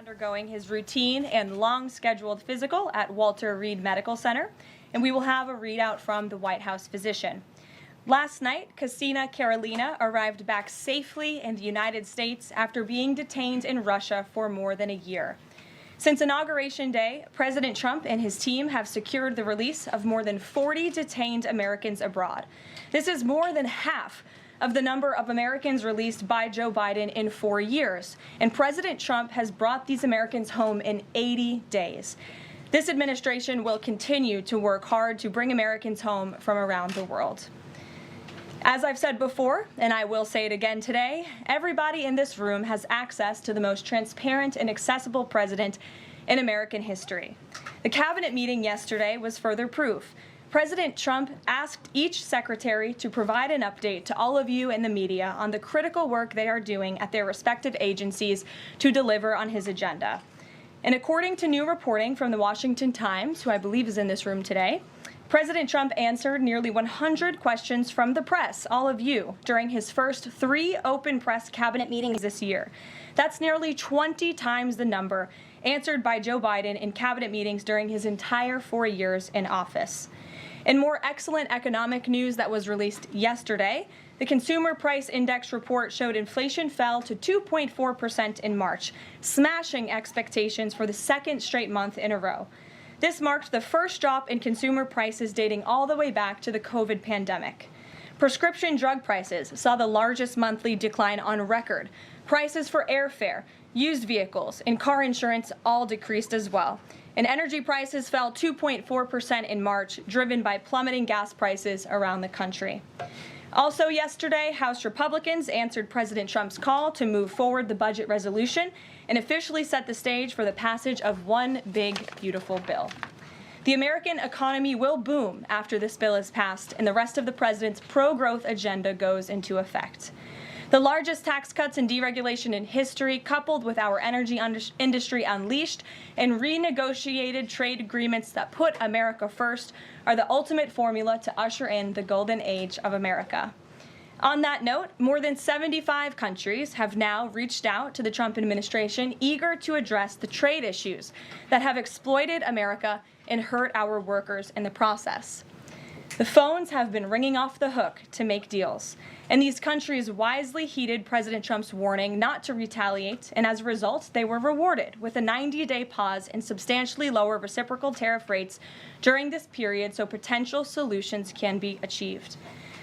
undergoing his routine and long-scheduled physical at Walter Reed Medical Center, and we will have a readout from the White House physician. Last night, Karoline arrived back safely in the United States after being detained in Russia for more than a year. Since Inauguration Day, President Trump and his team have secured the release of more than 40 detained Americans abroad. This is more than half of the number of Americans released by Joe Biden in 4 years, and President Trump has brought these Americans home in 80 days. This administration will continue to work hard to bring Americans home from around the world. As I've said before, and I will say it again today, everybody in this room has access to the most transparent and accessible president in American history. The cabinet meeting yesterday was further proof. President Trump asked each secretary to provide an update to all of you in the media on the critical work they are doing at their respective agencies to deliver on his agenda. And according to new reporting from the Washington Times, who I believe is in this room today, President Trump answered nearly 100 questions from the press, all of you, during his first 3 open press cabinet meetings this year. That's nearly 20 times the number answered by Joe Biden in cabinet meetings during his entire 4 years in office. In more excellent economic news that was released yesterday, the Consumer Price Index report showed inflation fell to 2.4% in March, smashing expectations for the second straight month in a row. This marked the first drop in consumer prices dating all the way back to the COVID pandemic. Prescription drug prices saw the largest monthly decline on record. Prices for airfare, used vehicles, and car insurance all decreased as well. And energy prices fell 2.4% in March, driven by plummeting gas prices around the country. Also yesterday, House Republicans answered President Trump's call to move forward the budget resolution and officially set the stage for the passage of one big, beautiful bill. The American economy will boom after this bill is passed and the rest of the president's pro-growth agenda goes into effect. The largest tax cuts and deregulation in history, coupled with our energy industry unleashed and renegotiated trade agreements that put America first, are the ultimate formula to usher in the golden age of America. On that note, more than 75 countries have now reached out to the Trump administration, eager to address the trade issues that have exploited America and hurt our workers in the process. The phones have been ringing off the hook to make deals, and these countries wisely heeded President Trump's warning not to retaliate, and as a result, they were rewarded with a 90-day pause and substantially lower reciprocal tariff rates during this period so potential solutions can be achieved.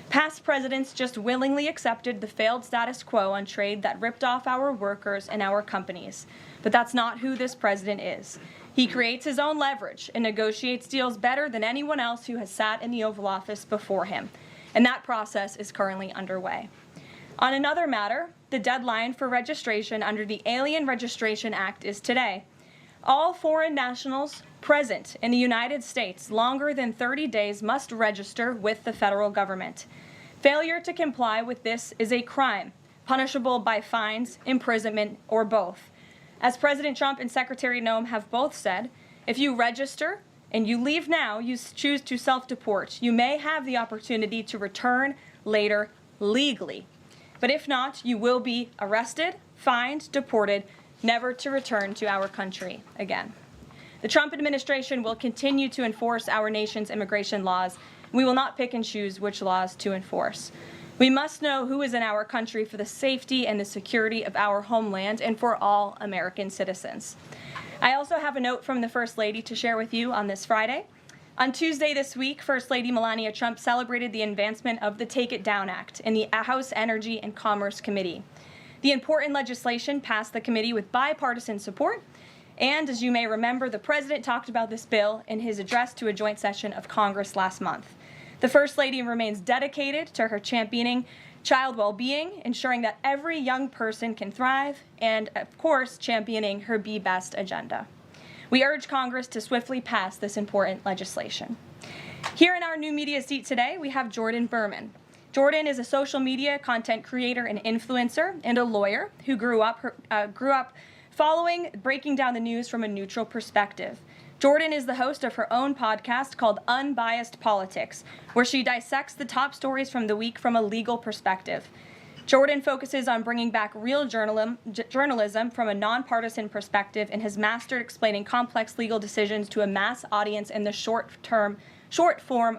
Past presidents just willingly accepted the failed status quo on trade that ripped off our workers and our companies. But that's not who this president is. He creates his own leverage and negotiates deals better than anyone else who has sat in the Oval Office before him. And that process is currently underway. On another matter, the deadline for registration under the Alien Registration Act is today. All foreign nationals present in the United States longer than 30 days must register with the federal government. Failure to comply with this is a crime, punishable by fines, imprisonment, or both. As President Trump and Secretary Noem have both said, if you register and you leave now, you choose to self-deport, you may have the opportunity to return later legally. But if not, you will be arrested, fined, deported, never to return to our country again. The Trump administration will continue to enforce our nation's immigration laws. We will not pick and choose which laws to enforce. We must know who is in our country for the safety and the security of our homeland and for all American citizens. I also have a note from the First Lady to share with you on this Friday. On Tuesday this week, First Lady Melania Trump celebrated the advancement of the Take It Down Act in the House Energy and Commerce Committee. The important legislation passed the committee with bipartisan support, and as you may remember, the President talked about this bill in his address to a joint session of Congress last month. The First Lady remains dedicated to her championing child well-being, ensuring that every young person can thrive, and, of course, championing her Be Best agenda. We urge Congress to swiftly pass this important legislation. Here in our new media seat today, we have Jordan Berman. Jordan is a social media content creator and influencer and a lawyer who grew up following breaking down the news from a neutral perspective. Jordan is the host of her own podcast called Unbiased Politics, where she dissects the top stories from the week from a legal perspective. Jordan focuses on bringing back real journalism from a nonpartisan perspective and has mastered explaining complex legal decisions to a mass audience in the short-form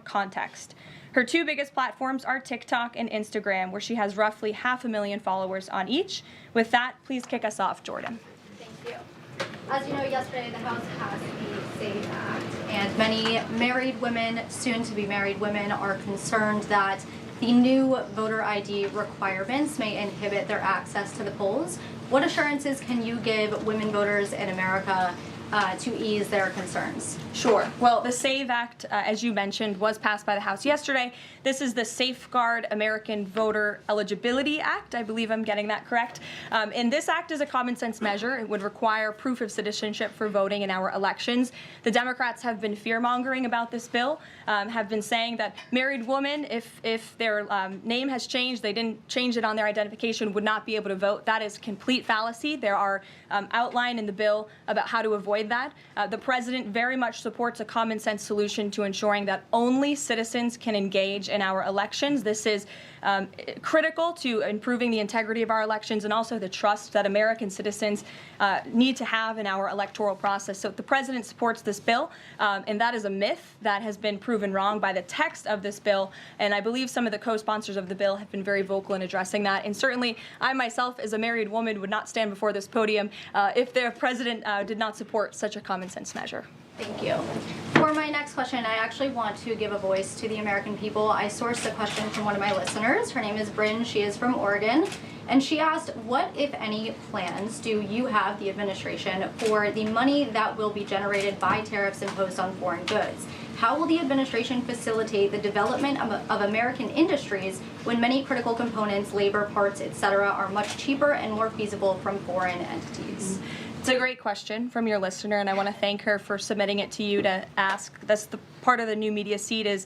context. Her two biggest platforms are TikTok and Instagram, where she has roughly 500,000 followers on each. With that, please kick us off, Jordan. Thank you. As you know, yesterday the House passed the SAVE Act, and many married women, soon-to-be married women, are concerned that the new voter ID requirements may inhibit their access to the polls. What assurances can you give women voters in America to ease their concerns? Sure. Well, the SAVE Act, as you mentioned, was passed by the House yesterday. This is the Safeguard American Voter Eligibility Act. I believe I'm getting that correct. And this act is a common sense measure. It would require proof of citizenship for voting in our elections. The Democrats have been fear-mongering about this bill, have been saying that married women, if their name has changed, they didn't change it on their identification, would not be able to vote. That is complete fallacy. There are outlined in the bill about how to avoid that. The president very much supports a common sense solution to ensuring that only citizens can engage in our elections. This is critical to improving the integrity of our elections and also the trust that American citizens need to have in our electoral process. So the president supports this bill, and that is a myth that has been proven wrong by the text of this bill. And I believe some of the co-sponsors of the bill have been very vocal in addressing that. And certainly I myself, as a married woman, would not stand before this podium if the president did not support such a common sense measure. Thank you. For my next question, I actually want to give a voice to the American people. I sourced a question from one of my listeners. Her name is Bryn. She is from Oregon. And she asked, what, if any, plans do you have, the administration, for the money that will be generated by tariffs imposed on foreign goods? How will the administration facilitate the development of American industries when many critical components, labor, parts, etc., are much cheaper and more feasible from foreign entities? It's a great question from your listener, and I want to thank her for submitting it to you to ask. That's the part of the new media seat, is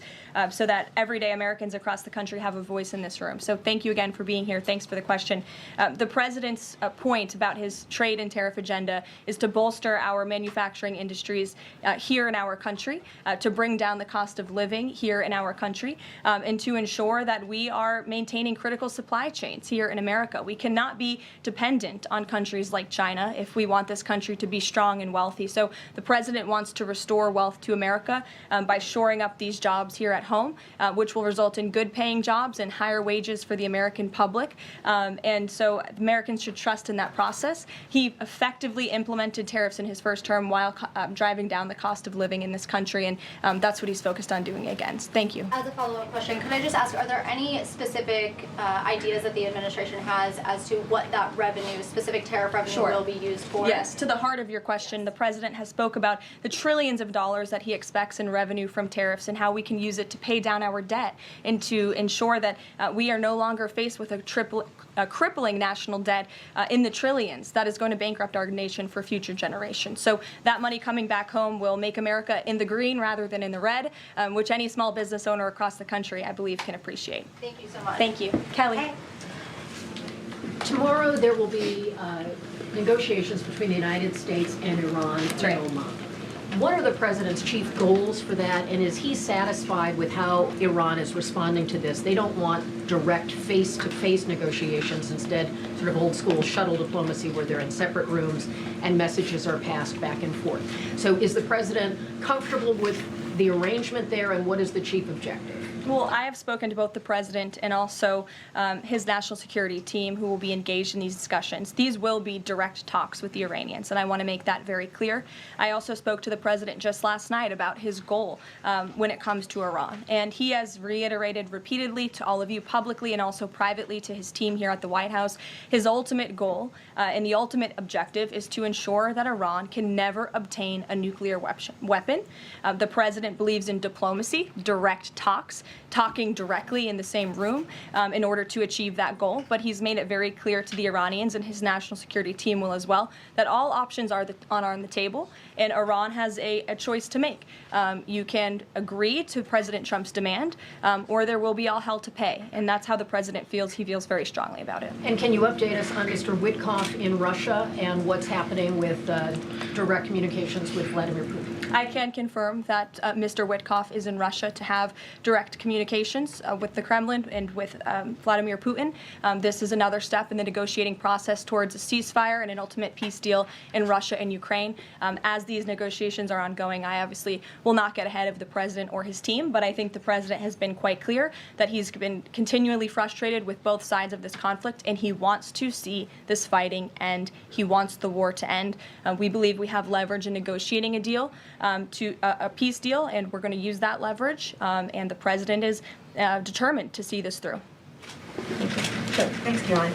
so that everyday Americans across the country have a voice in this room. So thank you again for being here. Thanks for the question. The president's point about his trade and tariff agenda is to bolster our manufacturing industries here in our country, to bring down the cost of living here in our country, and to ensure that we are maintaining critical supply chains here in America. We cannot be dependent on countries like China if we want this country to be strong and wealthy. So the president wants to restore wealth to America by shoring up these jobs here at home, which will result in good paying jobs and higher wages for the American public. And so Americans should trust in that process. He effectively implemented tariffs in his first term while driving down the cost of living in this country, and that's what he's focused on doing again. Thank you. As a follow-up question, can I just ask, are there any specific ideas that the administration has as to what that revenue, specific tariff revenue, will be used for? Yes, to the heart of your question, the president has spoke about the trillions of dollars that he expects in revenue from tariffs and how we can use it to pay down our debt and to ensure that we are no longer faced with a crippling national debt in the trillions that is going to bankrupt our nation for future generations. So that money coming back home will make America in the green rather than in the red, which any small business owner across the country, I believe, can appreciate. Thank you so much. Thank you. Kelly. Hey. Tomorrow there will be negotiations between the United States and Iran in Oman. What are the president's chief goals for that, and is he satisfied with how Iran is responding to this? They don't want direct face-to-face negotiations, instead sort of old-school shuttle diplomacy where they're in separate rooms and messages are passed back and forth. So is the president comfortable with the arrangement there, and what is the chief objective? Well, I have spoken to both the president and also his national security team who will be engaged in these discussions. These will be direct talks with the Iranians, and I want to make that very clear. I also spoke to the president just last night about his goal when it comes to Iran, and he has reiterated repeatedly to all of you publicly and also privately to his team here at the White House, his ultimate goal and the ultimate objective is to ensure that Iran can never obtain a nuclear weapon. The president believes in diplomacy, direct talks, talking directly in the same room in order to achieve that goal. But he's made it very clear to the Iranians, and his national security team will as well, that all options are on the table, and Iran has a choice to make. You can agree to President Trump's demand, or there will be all hell to pay. And that's how the president feels. He feels very strongly about it. And can you update us on Mr. Witkoff in Russia and what's happening with direct communications with Vladimir Putin? I can confirm that Mr. Witkoff is in Russia to have direct communications with the Kremlin and with Vladimir Putin. This is another step in the negotiating process towards a ceasefire and an ultimate peace deal in Russia and Ukraine. As these negotiations are ongoing, I obviously will not get ahead of the president or his team, but I think the president has been quite clear that he's been continually frustrated with both sides of this conflict, and he wants to see this fighting end. He wants the war to end. We believe we have leverage in negotiating a deal, to a peace deal, and we're going to use that leverage, and the president is determined to see this through. Thanks, Caroline.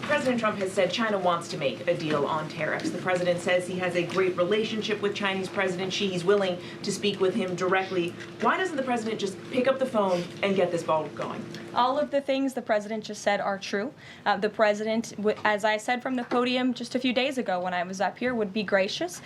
President Trump has said China wants to make a deal on tariffs. The president says he has a great relationship with Chinese President Xi. He's willing to speak with him directly. Why doesn't the president just pick up the phone and get this ball going? All of the things the president just said are true. The president, as I said from the podium just a few days ago when I was up here, would be gracious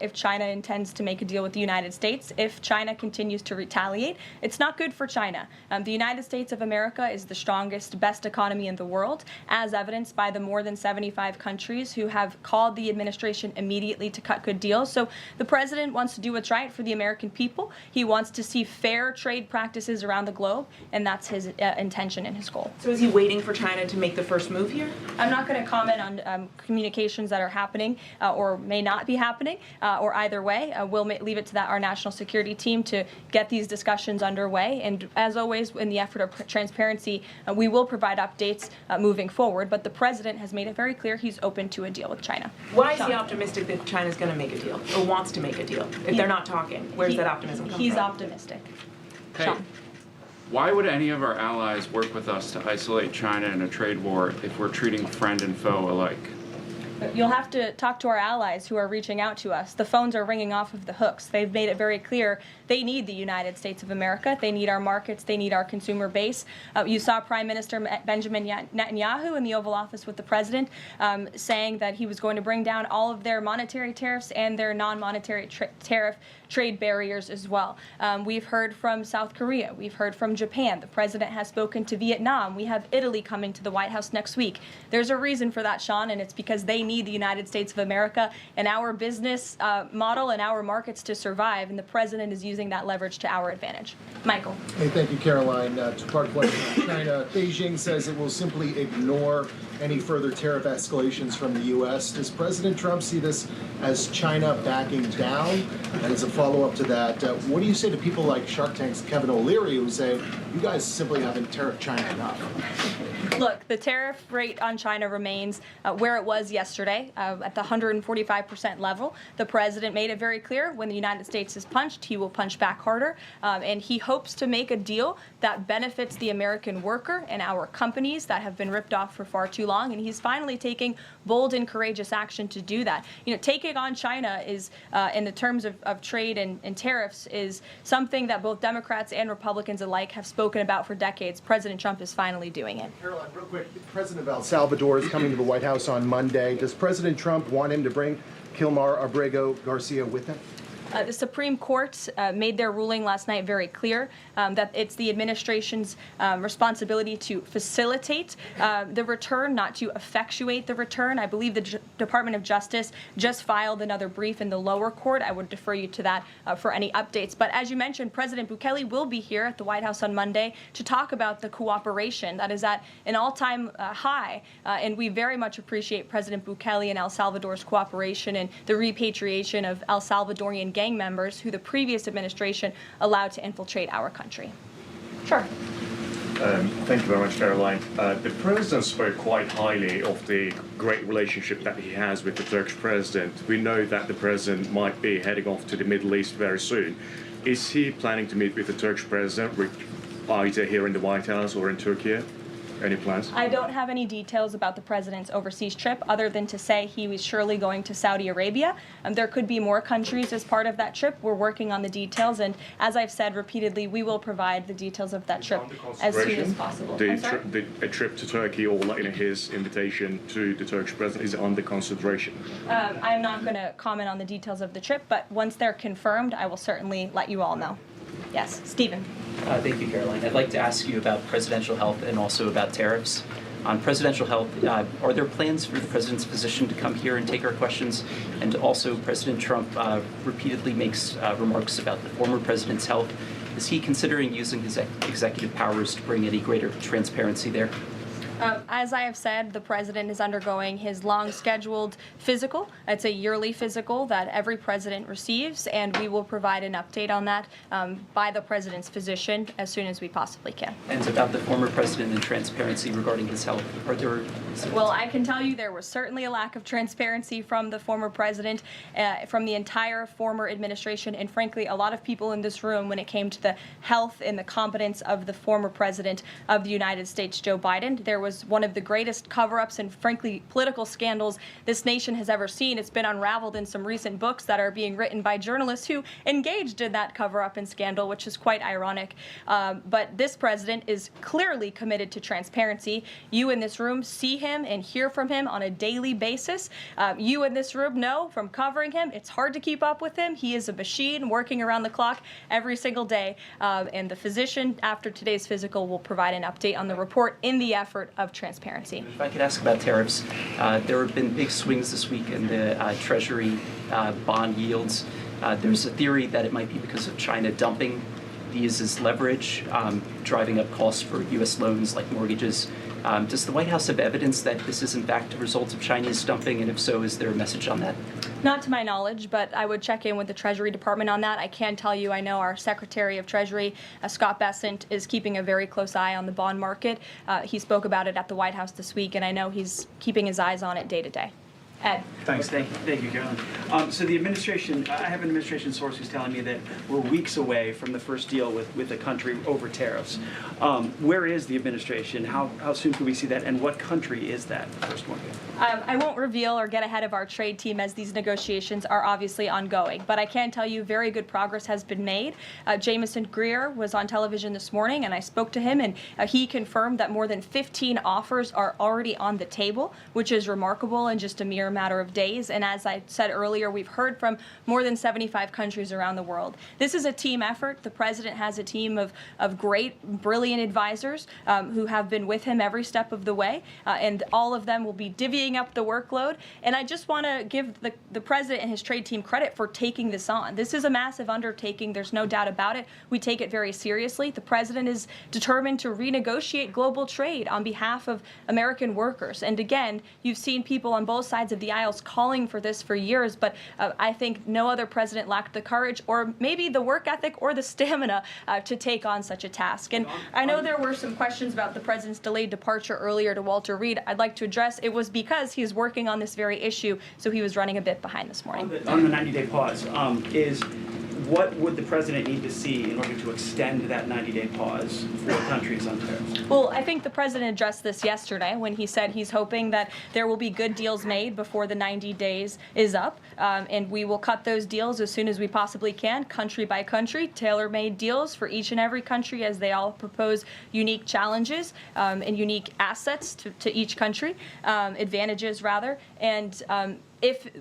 if China intends to make a deal with the United States. If China continues to retaliate, it's not good for China. The United States of America is the strongest, best economy in the world, as evidenced by the more than 75 countries who have called the administration immediately to cut good deals. So the president wants to do what's right for the American people. He wants to see fair trade practices around the globe, and that's his intention and his goal. So is he waiting for China to make the first move here? I'm not going to comment on communications that are happening or may not be happening, or either way. We'll leave it to our national security team to get these discussions underway. And as always, in the effort of transparency, we will provide updates moving forward. But the president has made it very clear he's open to a deal with China. Why is he optimistic that China's going to make a deal or wants to make a deal? If they're not talking, where does that optimism come from? He's optimistic. Hey, Sean. why would any of our allies work with us to isolate China in a trade war if we're treating friend and foe alike? You'll have to talk to our allies who are reaching out to us. The phones are ringing off of the hooks. They've made it very clear they need the United States of America. They need our markets. They need our consumer base. You saw Prime Minister Benjamin Netanyahu in the Oval Office with the president saying that he was going to bring down all of their monetary tariffs and their non-monetary tariff trade barriers as well. We've heard from South Korea. We've heard from Japan. The president has spoken to Vietnam. We have Italy coming to the White House next week. There's a reason for that, Sean, and it's because they need the United States of America and our business model and our markets to survive, and the president is using that leverage to our advantage. Michael. Hey, thank you, Caroline. Two-part question on China. Beijing says it will simply ignore any further tariff escalations from the U.S. Does President Trump see this as China backing down? And as a follow-up to that, what do you say to people like Shark Tank's Kevin O'Leary who say, you guys simply haven't tariffed China enough? Look, the tariff rate on China remains where it was yesterday, at the 145% level. The president made it very clear when the United States is punched, he will punch back harder. And he hopes to make a deal that benefits the American worker and our companies that have been ripped off for far too long. And he's finally taking bold and courageous action to do that. You know, taking on China is, in the terms of trade and tariffs, is something that both Democrats and Republicans alike have spoken about for decades. President Trump is finally doing it. Caroline, real quick, the president of El Salvador is coming to the White House on Monday. Does President Trump want him to bring Kilmar Abrego Garcia with him? The Supreme Court made their ruling last night very clear that it's the administration's responsibility to facilitate the return, not to effectuate the return. I believe the Department of Justice just filed another brief in the lower court. I would defer you to that for any updates. But as you mentioned, President Bukele will be here at the White House on Monday to talk about the cooperation that is at an all-time high. And we very much appreciate President Bukele and El Salvador's cooperation and the repatriation of El Salvadorian gang members who the previous administration allowed to infiltrate our country. Sure. Thank you very much, Caroline. The president spoke quite highly of the great relationship that he has with the Turkish president. We know that the president might be heading off to the Middle East very soon. Is he planning to meet with the Turkish president, either here in the White House or in Turkey? Any plans? I don't have any details about the president's overseas trip other than to say he was surely going to Saudi Arabia. There could be more countries as part of that trip. We're working on the details, and as I've said repeatedly, we will provide the details of that trip as soon as possible. A trip to Turkey, or his invitation to the Turkish president, is under consideration? I'm not going to comment on the details of the trip, but once they're confirmed, I will certainly let you all know. Yes, Stephen. Thank you, Caroline. I'd like to ask you about presidential health and also about tariffs. On presidential health, are there plans for the president's physician to come here and take our questions? And also, President Trump repeatedly makes remarks about the former president's health Is he considering using his executive powers to bring any greater transparency there? As I have said, the president is undergoing his long-scheduled physical. It's a yearly physical that every president receives, and we will provide an update on that by the president's physician as soon as we possibly can. And about the former president and transparency regarding his health, are there... Well, I can tell you there was certainly a lack of transparency from the former president, from the entire former administration, and frankly, a lot of people in this room when it came to the health and the competence of the former president of the United States, Joe Biden. There was one of the greatest cover-ups and frankly political scandals this nation has ever seen. It's been unraveled in some recent books that are being written by journalists who engaged in that cover-up and scandal, which is quite ironic. But this president is clearly committed to transparency. You in this room see him and hear from him on a daily basis. You in this room know from covering him, it's hard to keep up with him. He is a machine working around the clock every single day. And the physician, after today's physical, will provide an update on the report in the effort of transparency. If I could ask about tariffs, there have been big swings this week in the Treasury bond yields. There's a theory that it might be because of China dumping these as leverage, driving up costs for U.S. loans like mortgages. Does the White House have evidence that this is in fact a result of Chinese dumping, and if so, is there a message on that? Not to my knowledge, but I would check in with the Treasury Department on that. I can tell you I know our Secretary of Treasury, Scott Bessent, is keeping a very close eye on the bond market. He spoke about it at the White House this week, and I know he's keeping his eyes on it day to day. Ed. Thanks. Thank you, Karoline. So the administration, I have an administration source who's telling me that we're weeks away from the first deal with the country over tariffs. Where is the administration? How soon can we see that? And what country is that first one? I won't reveal or get ahead of our trade team as these negotiations are obviously ongoing, but I can tell you very good progress has been made. Jameson Greer was on television this morning, and I spoke to him, and he confirmed that more than 15 offers are already on the table, which is remarkable in just a mere matter of days. And as I said earlier, we've heard from more than 75 countries around the world. This is a team effort. The president has a team of great, brilliant advisors who have been with him every step of the way, and all of them will be divvying up the workload. And I just want to give the president and his trade team credit for taking this on. This is a massive undertaking. There's no doubt about it. We take it very seriously. The president is determined to renegotiate global trade on behalf of American workers. And again, you've seen people on both sides of the aisles calling for this for years, but I think no other president lacked the courage or maybe the work ethic or the stamina to take on such a task. And I know there were some questions about the president's delayed departure earlier to Walter Reed. I'd like to address it was because he is working on this very issue, so he was running a bit behind this morning. On the 90-day pause, what would the president need to see in order to extend that 90-day pause for countries on tariffs? Well, I think the president addressed this yesterday when he said he's hoping that there will be good deals made before the 90 days is up, and we will cut those deals as soon as we possibly can, country by country, tailor-made deals for each and every country as they all propose unique challenges and unique assets to each country, advantages rather, and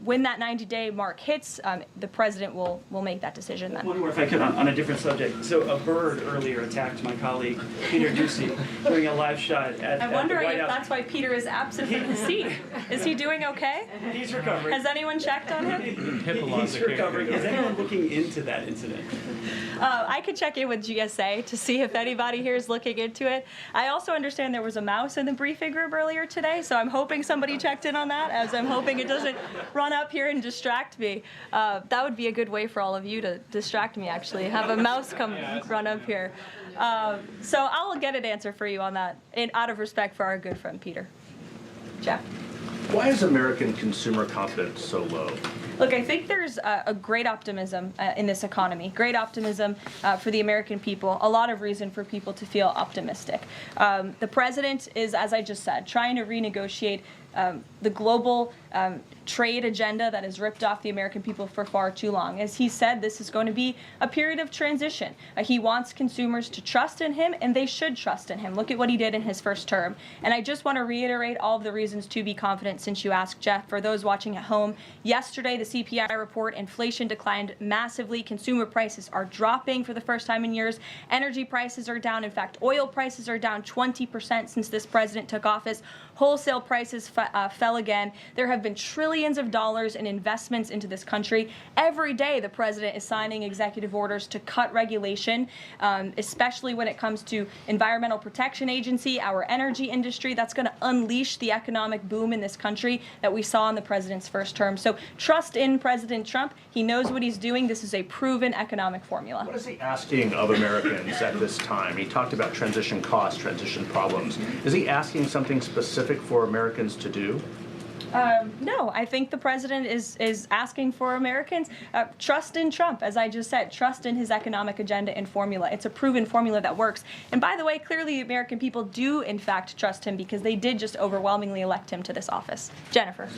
when that 90-day mark hits, the president will make that decision then. One more, if I could, on a different subject. So a bird earlier attacked my colleague, Peter Doocy, during a live shot at I'm wondering the White if House. that's why Peter is absent from his seat. Is he doing okay? He's recovering. Has anyone checked on him? He's recovering. Is anyone looking into that incident? I could check in with GSA to see if anybody here is looking into it. I also understand there was a mouse in the briefing room earlier today, so I'm hoping somebody checked in on that, as I'm hoping it doesn't run up here and distract me. That would be a good way for all of you to distract me, actually. Have a mouse come run up here. So I'll get an answer for you on that, out of respect for our good friend Peter. Jeff? Why is American consumer confidence so low? Look, I think there's a great optimism in this economy, great optimism for the American people, a lot of reason for people to feel optimistic. The president is, as I just said, trying to renegotiate the global trade agenda that has ripped off the American people for far too long. As he said, this is going to be a period of transition. He wants consumers to trust in him, and they should trust in him. Look at what he did in his first term. And I just want to reiterate all of the reasons to be confident since you asked, Jeff. For those watching at home, yesterday the CPI report, inflation declined massively. Consumer prices are dropping for the first time in years. Energy prices are down. In fact, oil prices are down 20% since this president took office. Wholesale prices fell again. There have been trillions of dollars in investments into this country. Every day, the president is signing executive orders to cut regulation, especially when it comes to Environmental Protection Agency, our energy industry. That's going to unleash the economic boom in this country that we saw in the president's first term. So trust in President Trump. He knows what he's doing. This is a proven economic formula. What is he asking of Americans at this time? He talked about transition costs, transition problems. Is he asking something specific for Americans to do? No, I think the president is asking for Americans trust in Trump, as I just said, trust in his economic agenda and formula. It's a proven formula that works. And by the way, clearly the American people do in fact trust him because they did just overwhelmingly elect him to this office. Jennifer.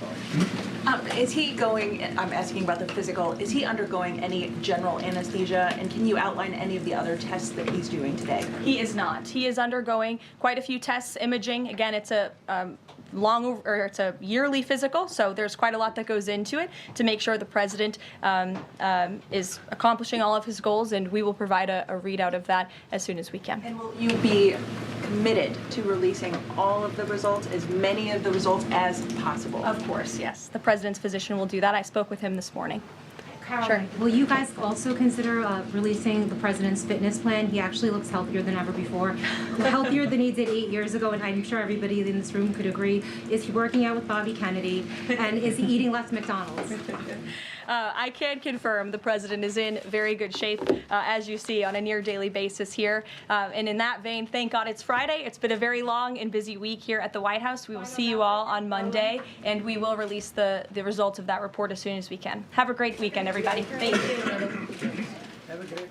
Is he going, I'm asking about the physical, is he undergoing any general anesthesia? And can you outline any of the other tests that he's doing today? He is not. He is undergoing quite a few tests, imaging. Again, it's a it's a yearly physical, so there's quite a lot that goes into it to make sure the president is accomplishing all of his goals, and we will provide a readout of that as soon as we can. And will you be committed to releasing all of the results, as many of the results as possible? Of course, yes. The president's physician will do that. I spoke with him this morning. Caroline, will you guys also consider releasing the president's fitness plan? He actually looks healthier than ever before, healthier than he did 8 years ago, and I'm sure everybody in this room could agree. Is he working out with Bobby Kennedy, and is he eating less McDonald's? I can confirm the president is in very good shape, as you see, on a near daily basis here. And in that vein, thank God it's Friday. It's been a very long and busy week here at the White House. We will see you all on Monday, and we will release the results of that report as soon as we can. Have a great weekend, everybody. Thank you. Have a great